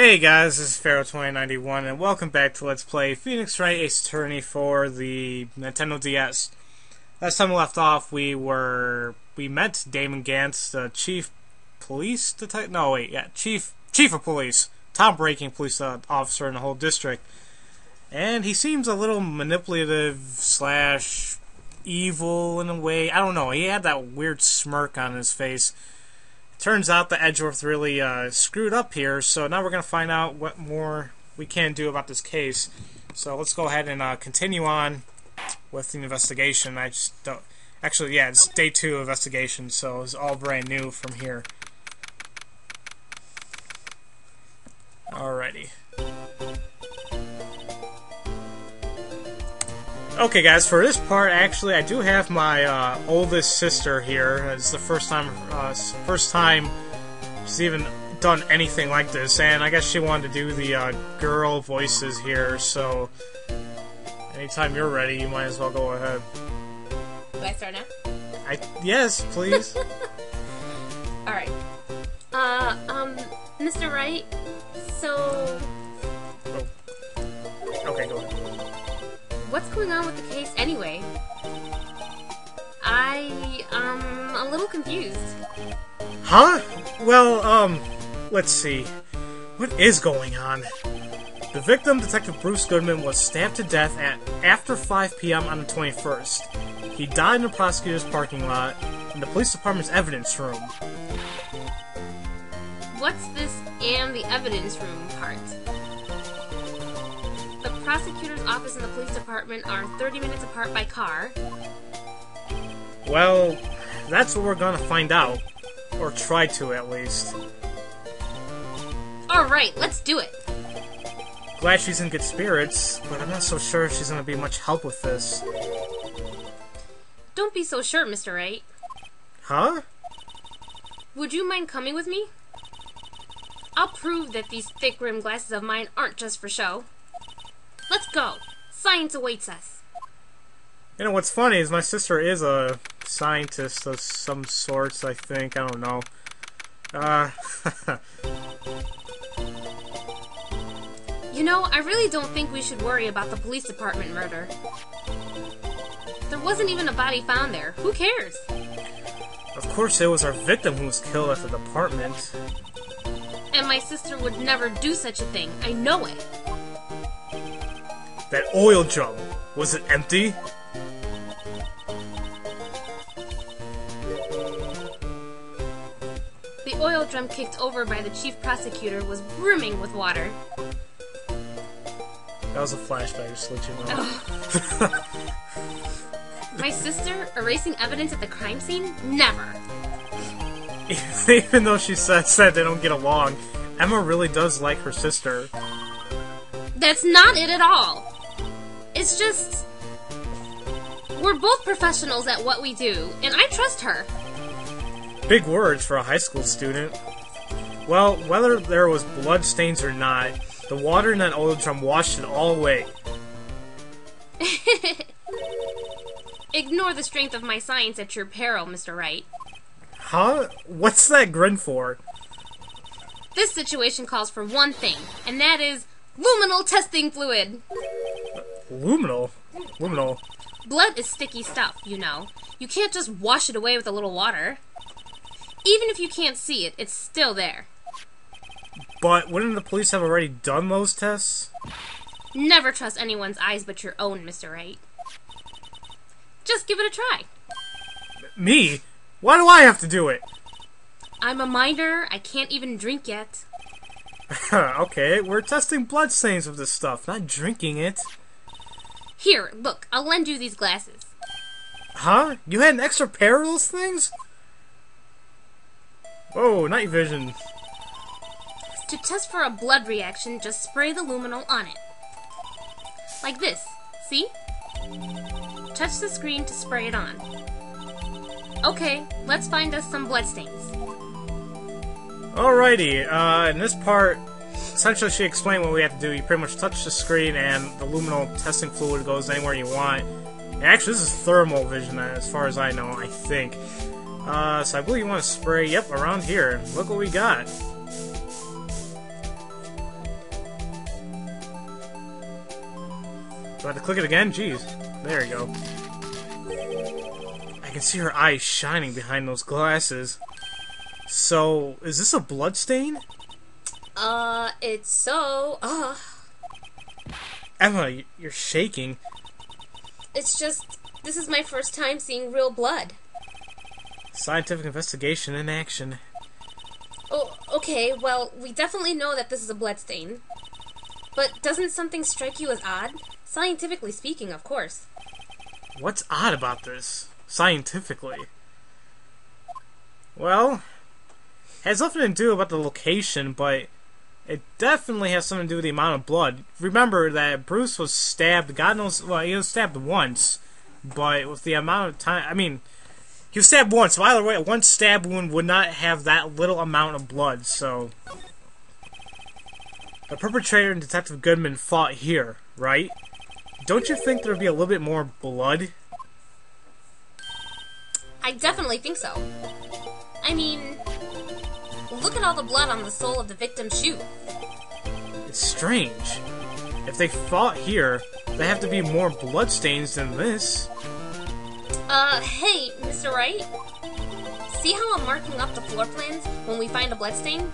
Hey guys, this is Pharaoh 2091 and welcome back to Let's Play Phoenix Wright Ace Attorney for the Nintendo DS. Last time we left off, we met Damon Gantz, the chief police detective. No, wait, yeah, chief of police, top-ranking police officer in the whole district, and he seems a little manipulative slash evil in a way. I don't know. He had that weird smirk on his face. Turns out the Edgeworth really screwed up here, so now we're going to find out what more we can do about this case. So let's go ahead and continue on with the investigation. I just don't... Actually, yeah, it's day 2 investigation, so it's all brand new from here. Alrighty. Okay guys, for this part, actually, I do have my oldest sister here. It's the first time she's even done anything like this, and I guess she wanted to do the girl voices here, so anytime you're ready, you might as well go ahead. Do I start now? Yes, please. Alright. Mr. Wright, so... Oh. Okay, go ahead. What's going on with the case anyway? I'm a little confused. Huh? Well, let's see. What is going on? The victim, Detective Bruce Goodman, was stabbed to death at after 5 p.m. on the 21st. He died in the prosecutor's parking lot in the police department's evidence room. What's this and the evidence room part? The prosecutor's office and the police department are 30 minutes apart by car. Well, that's what we're gonna find out. Or try to, at least. Alright, let's do it! Glad she's in good spirits, but I'm not so sure if she's gonna be much help with this. Don't be so sure, Mr. Wright. Huh? Would you mind coming with me? I'll prove that these thick-rimmed glasses of mine aren't just for show. Let's go! Science awaits us! You know, what's funny is my sister is a scientist of some sorts, I think. I don't know. You know, I really don't think we should worry about the police department murder. There wasn't even a body found there. Who cares? Of course it was our victim who was killed at the department. And my sister would never do such a thing. I know it. That oil drum, was it empty? The oil drum kicked over by the chief prosecutor was brimming with water. That was a flashback, just to let you know. My sister erasing evidence at the crime scene? Never. Even though she said they don't get along, Emma really does like her sister. That's not it at all. It's just... we're both professionals at what we do, and I trust her. Big words for a high school student. Well, whether there was blood stains or not, the water in that oil drum washed it all away. Ignore the strength of my science at your peril, Mr. Wright. Huh? What's that grin for? This situation calls for one thing, and that is luminal testing fluid. Luminal? Luminal? Blood is sticky stuff, you know. You can't just wash it away with a little water. Even if you can't see it, it's still there. But wouldn't the police have already done those tests? Never trust anyone's eyes but your own, Mr. Wright. Just give it a try. Me? Why do I have to do it? I'm a minor. I can't even drink yet. Okay, we're testing blood stains with this stuff, not drinking it. Here, look, I'll lend you these glasses. Huh? You had an extra pair of those things? Whoa, night vision. To test for a blood reaction, just spray the luminol on it. Like this. See? Touch the screen to spray it on. Okay, let's find us some bloodstains. Alrighty, in this part, essentially she explained what we have to do. You pretty much touch the screen and the luminol testing fluid goes anywhere you want. And actually, this is thermal vision as far as I know, I think. So I believe you want to spray, yep, around here. Look what we got. Do I have to click it again? Jeez. There you go. I can see her eyes shining behind those glasses. So, is this a blood stain? It's so... Emma, you're shaking. It's just... This is my first time seeing real blood. Scientific investigation in action. Oh, okay, well, we definitely know that this is a bloodstain. But doesn't something strike you as odd? Scientifically speaking, of course. What's odd about this? Scientifically? Well, it has nothing to do about the location, but it definitely has something to do with the amount of blood. Remember that Bruce was stabbed, God knows, well, he was stabbed once, but with the amount of time, I mean, he was stabbed once, so either way, one stab wound would not have that little amount of blood, so... The perpetrator and Detective Goodman fought here, right? Don't you think there would be a little bit more blood? I definitely think so. I mean, look at all the blood on the sole of the victim's shoe. It's strange. If they fought here, there have to be more bloodstains than this. Hey, Mr. Wright? See how I'm marking up the floor plans when we find a bloodstain?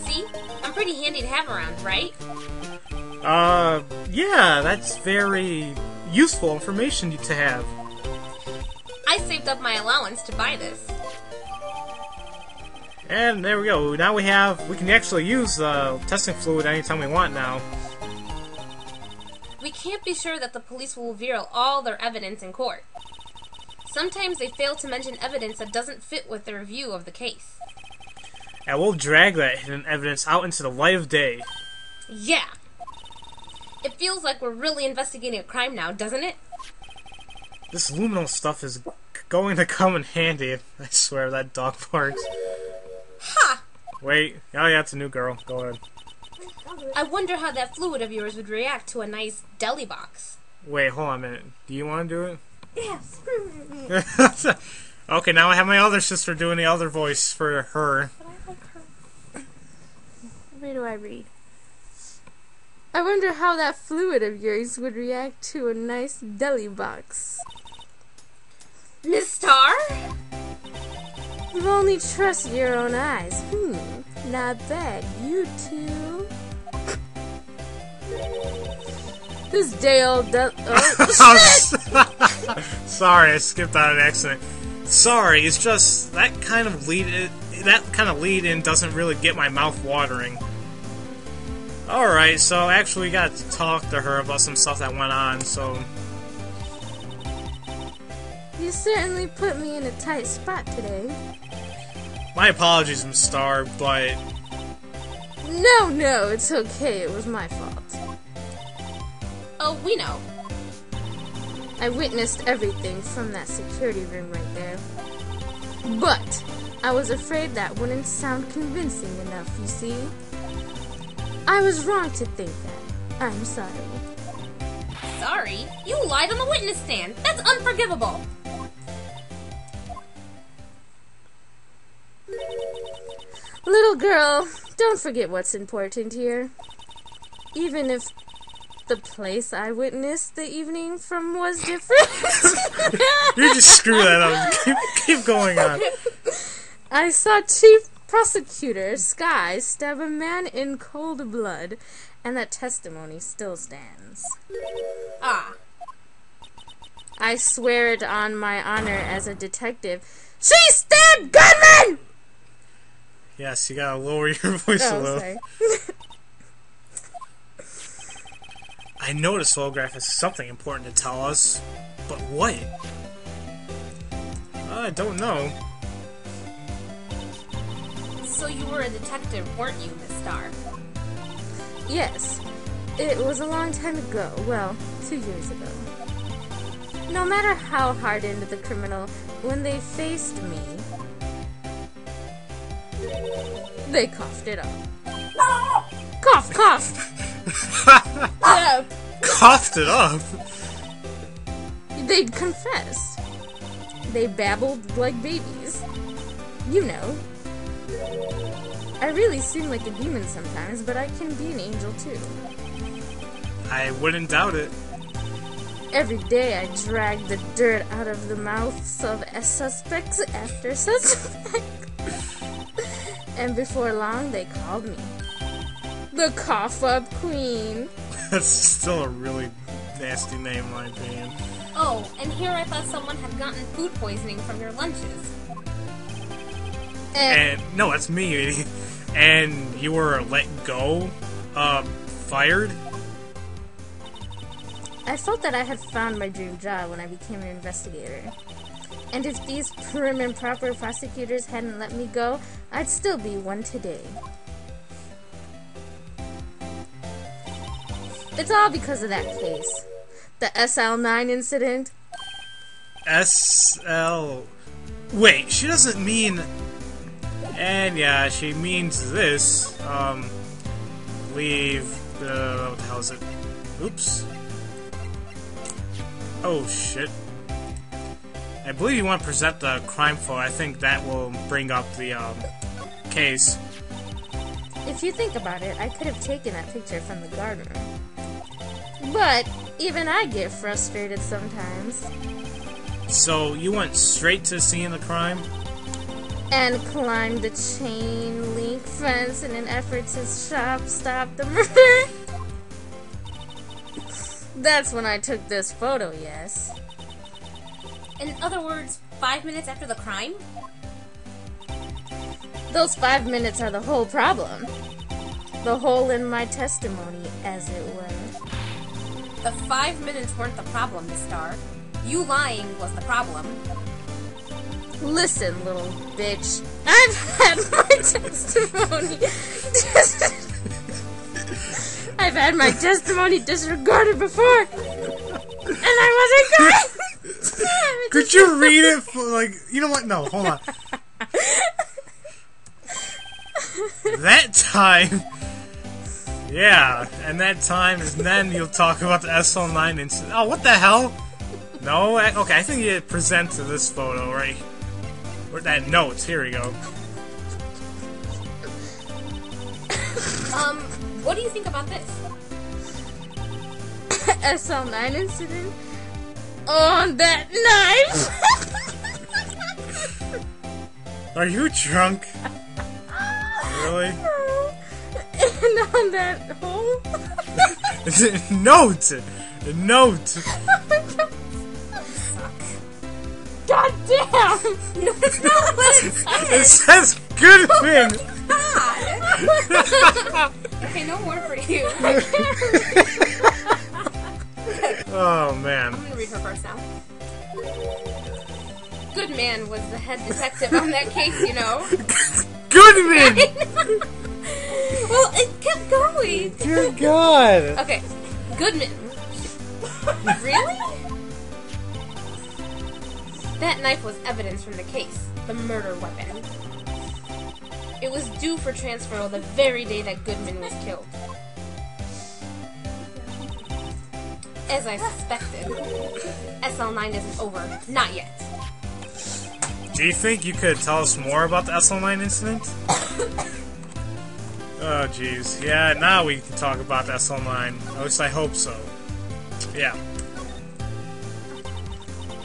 See? I'm pretty handy to have around, right? Yeah, that's very useful information to have. I saved up my allowance to buy this. And there we go. Now we can actually use testing fluid anytime we want now. We can't be sure that the police will reveal all their evidence in court. Sometimes they fail to mention evidence that doesn't fit with their view of the case. And we'll drag that hidden evidence out into the light of day. Yeah. It feels like we're really investigating a crime now, doesn't it? This luminal stuff is going to come in handy. I swear that dog barks. Ha! Wait. Oh yeah, it's a new girl. Go ahead. I wonder how that fluid of yours would react to a nice deli box. Wait, hold on a minute. Do you want to do it? Yes. Okay, now I have my other sister doing the other voice for her. But I like her. Where do I read? I wonder how that fluid of yours would react to a nice deli box. Miss Star? You've only trusted your own eyes. Not bad. You two. This day old Sorry, I skipped out an accident. Sorry, it's just that kind of lead in doesn't really get my mouth watering. Alright, so actually we got to talk to her about some stuff that went on, so... You certainly put me in a tight spot today. My apologies, Miss Star, but... No, it's okay. It was my fault. Oh, we know. I witnessed everything from that security room right there. But I was afraid that wouldn't sound convincing enough, you see? I was wrong to think that. I'm sorry. Sorry? You lied on the witness stand. That's unforgivable. Little girl, don't forget what's important here. Even if the place I witnessed the evening from was different. You just screw that up. Keep going on. I saw Chief Prosecutor Skye stab a man in cold blood, and that testimony still stands. Ah. I swear it on my honor as a detective. She stabbed Goodman! Yes, you gotta lower your voice a little. Sorry. I know this photograph has something important to tell us, but what? I don't know. So you were a detective, weren't you, Miss Star? Yes. It was a long time ago. Well, 2 years ago. No matter how hardened the criminal, when they faced me, they coughed it up. Cough, cough! Yeah. Coughed it up? They'd confessed. They babbled like babies. You know. I really seem like a demon sometimes, but I can be an angel too. I wouldn't doubt it. Every day I drag the dirt out of the mouths of suspects after suspect. And before long, they called me the Cough-Up Queen. That's still a really nasty name, in my opinion. Oh, and here I thought someone had gotten food poisoning from your lunches. And no, that's me. And you were let go? Fired? I felt that I had found my dream job when I became an investigator. And if these prim and proper prosecutors hadn't let me go, I'd still be one today. It's all because of that case. The SL9 incident. SL... Wait, she doesn't mean... And yeah, she means this. Leave the... What the hell is it? Oops. Oh, shit. I believe you want to present the crime photo. I think that will bring up the, case. If you think about it, I could have taken that picture from the garden room. But even I get frustrated sometimes. So, you went straight to the scene of the crime? And climbed the chain link fence in an effort to stop the murder. That's when I took this photo, yes. In other words, 5 minutes after the crime? Those 5 minutes are the whole problem. The hole in my testimony, as it were. The 5 minutes weren't the problem, Miss Star. You lying was the problem. Listen, little bitch. I've had my testimony. I've had my testimony disregarded before, and I wasn't good. Could you read it for, like, you know what? No, hold on. That time, yeah, and that time is then you'll talk about the SL9 incident. Oh, what the hell? No, okay, I think you present to this photo, right? Where'd that notes? Here we go. What do you think about this? SL9 incident? On that knife? Are you drunk? Really? And on that hole? Note! Note! God damn! No, it's not what it says! It says Goodman! God! Okay, no more for you. Oh, man. I'm gonna read her first now. Goodman was the head detective on that case, you know. Goodman! Well, it kept going. Dear God. Okay, Goodman. Really? That knife was evidence from the case, the murder weapon. It was due for transfer the very day that Goodman was killed. As I suspected, SL9 isn't over. Not yet. Do you think you could tell us more about the SL9 incident? Oh, jeez. Yeah, now we can talk about the SL9. At least I hope so. Yeah.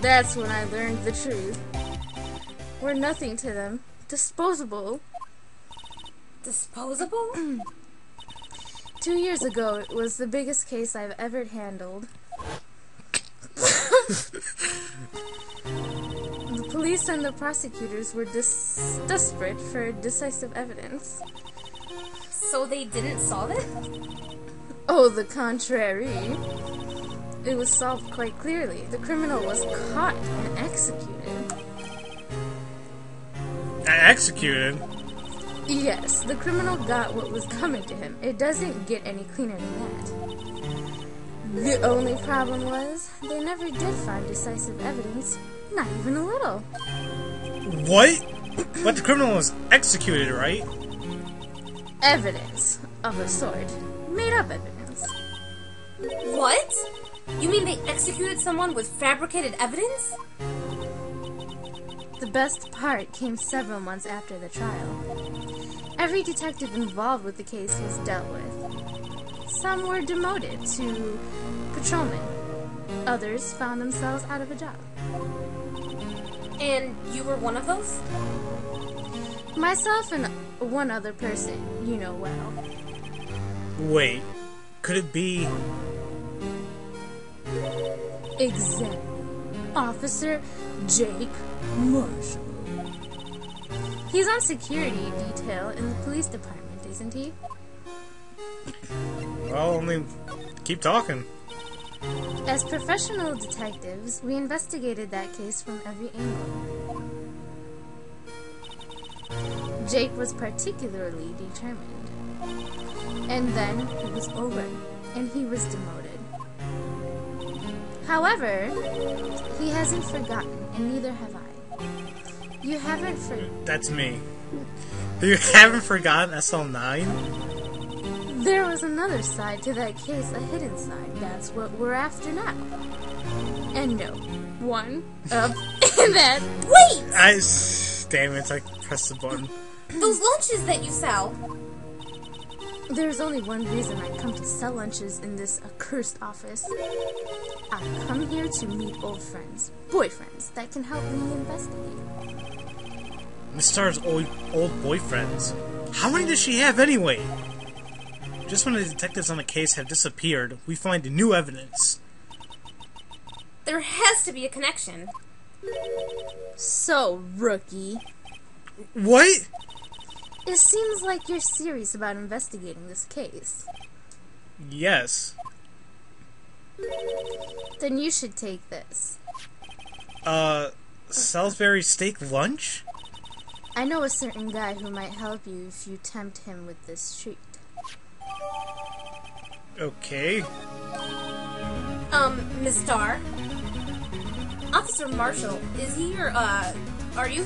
That's when I learned the truth. We're nothing to them. Disposable. Disposable? 2 years ago, it was the biggest case I've ever handled. The police and the prosecutors were desperate for decisive evidence. So they didn't solve it? Oh, the contrary. It was solved quite clearly. The criminal was caught and executed. Executed? Yes, the criminal got what was coming to him. It doesn't get any cleaner than that. The only problem was, they never did find decisive evidence. Not even a little. What? But the criminal was executed, right? Evidence of a sort. Made up evidence. What? You mean they executed someone with fabricated evidence? The best part came several months after the trial. Every detective involved with the case was dealt with. Some were demoted to patrolmen. Others found themselves out of a job. And you were one of those? Myself and one other person you know well. Wait, could it be... Exactly. Officer Jake Marshall. He's on security detail in the police department, isn't he? Well, only keep talking. As professional detectives, we investigated that case from every angle. Jake was particularly determined. And then it was over, and he was demoted. However, he hasn't forgotten, and neither have I. You haven't That's me. You haven't forgotten SL9? There was another side to that case, a hidden side. That's what we're after now. And no, one up and that. Wait! Damn it, I pressed the button. Those lunches that you sell. There's only one reason I come to sell lunches in this accursed office. I come here to meet old friends, boyfriends, that can help me investigate. Miss Star's old boyfriends. How many does she have anyway? Just when the detectives on the case have disappeared, we find new evidence. There has to be a connection. So, rookie, What? it seems like you're serious about investigating this case. Yes. Then you should take this. Salisbury steak lunch? I know a certain guy who might help you if you tempt him with this treat. Okay. Miss Starr? Officer Marshall, is he your, are you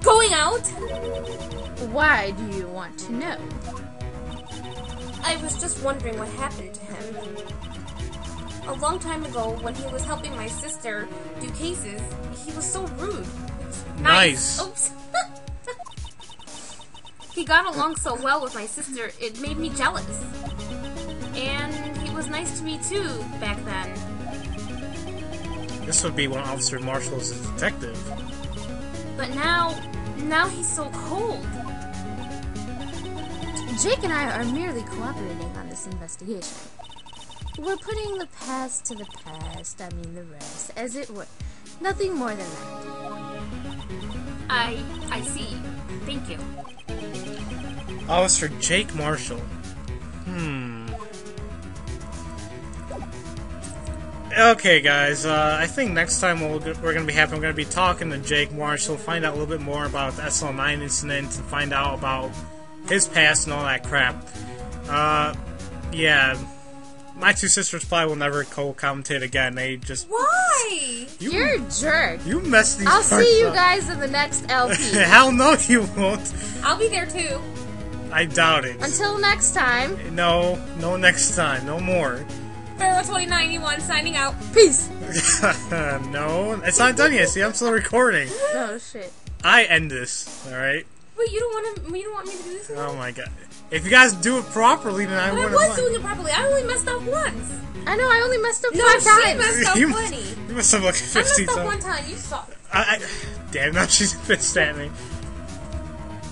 going out? Why do you want to know? I was just wondering what happened to him. A long time ago, when he was helping my sister do cases, he was so rude. Nice. Oops. He got along so well with my sister, it made me jealous. And he was nice to me too, back then. This would be when Officer Marshall is a detective. But now he's so cold. Jake and I are merely cooperating on this investigation. We're putting the past to the past, the rest, as it were. Nothing more than that. I see. Thank you. Officer Jake Marshall. Okay, guys, I think next time we're going to be talking to Jake Marshall, find out a little bit more about the SL9 incident, and find out about his past and all that crap. Yeah, my two sisters probably will never co-commentate again. They just... Why? You're a jerk. You messed these I'll parts see you up. guys in the next LP. Hell no, you won't. I'll be there too. I doubt it. Until next time, No next time. No more. Pharaoh 2091 signing out. peace. No, it's not done yet. See, I'm still recording. Oh shit. I end this, alright? Wait, you don't want me to do this? Oh my god. If you guys do it properly, then I But I wouldn't was doing it properly. I only messed up once. I know I only messed up No, 5 she times. messed up You- plenty. You must have like I 15 messed up times. one time. You saw. Damn, now she's pissed at me.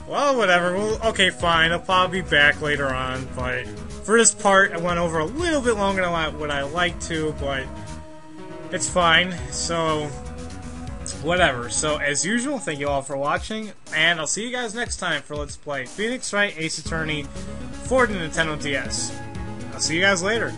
Well, whatever. Well, okay, fine. I'll probably be back later on, but for this part, I went over a little bit longer than what I like to, but it's fine. So, whatever. So, as usual, thank you all for watching, and I'll see you guys next time for Let's Play Phoenix Wright Ace Attorney for the Nintendo DS. I'll see you guys later.